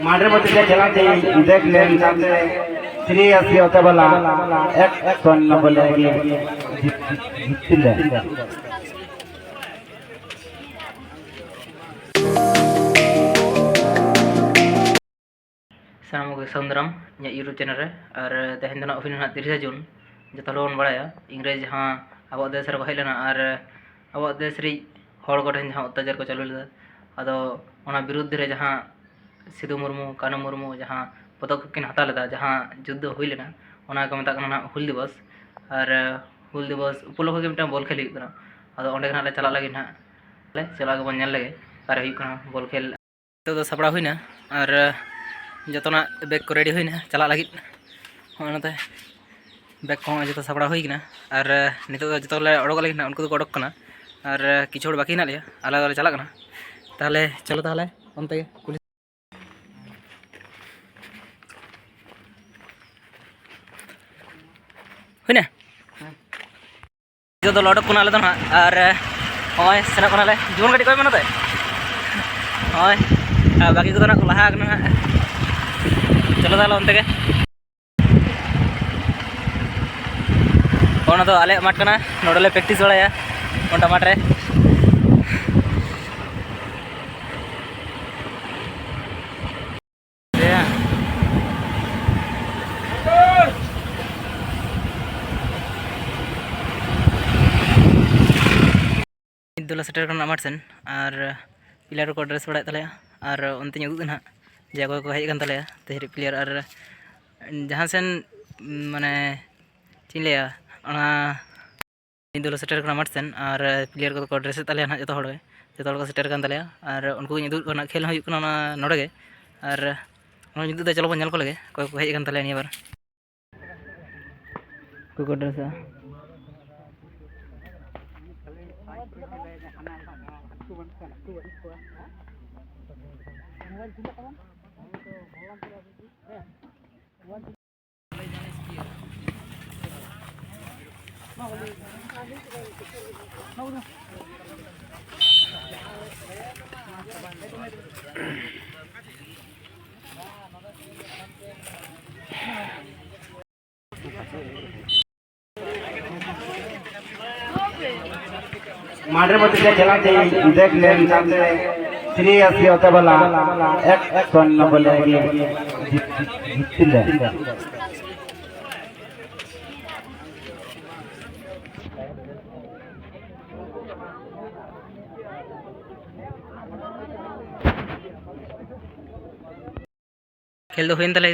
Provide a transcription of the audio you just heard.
माडर मध्य चलाते देख लें सामने सीरियस होता वाला एक कौन न बोलेगी जितने सामने को सौंदरम या यूट्यूब चैनल रे और तेहन ओफिन ना 30 जून जो लोन बड़ा इंग्रेज हाँ अब देश रे हेलना और अब देश रे हड़ को जहाँ अत्याचार को चालू लेदा अदो ओना विरुद्ध रे जहाँ सिदु मुर्मू कानू मुर्मू जहाँ पदक्षेप किन हता लेदा जहाँ युद्ध हुई लेना ओना को मता कना हुल दिवस और हुल दिवस उपलक्ष्य के मिटा बॉल खेल हुई कना अदो ओंडे ना ले चला लगी ना ले चला के बन नेल लगे और हुई कना बॉल खेल तो सपड़ा हुईना और जतना बैग को रेडी होना चला लगी होनाते बैग को जो सपड़ा होना और नित जो अड़क लगे उनको को अड़क और किछु बाकी ना लिया आला चला ताहले चलो ताहले उनते पुलिस हुईना जो अड़क को आले ना और हमें सेना जीवन गाड़ी को मनते हमें बाकी को लहा चलो ताहले उनते तो आले माठ कना नोडले प्रैक्टिस बड़ाया ओंडा माठ रे दुला सेटर कना माठ सेन और प्लेयर को ड्रेस बड़ा तले और उनते उदुग ना जगह को हेज तले तेहरी प्लेयर और जहाँ सेन माने चिलिया दुला सेटर कना माठ सेन और प्लेयर को ड्रेस तले ना जो को सेटर कन तले और उनको उदुग कना खेल हुई कना नोडे और उदुग चलो बन को लगे को हेज तले निया बार को ड्रेस माडर मध्य चलाते देख लें सामने सीरियस होता वाला एक कौन न बोलेगी जितने खेल तो हुई तले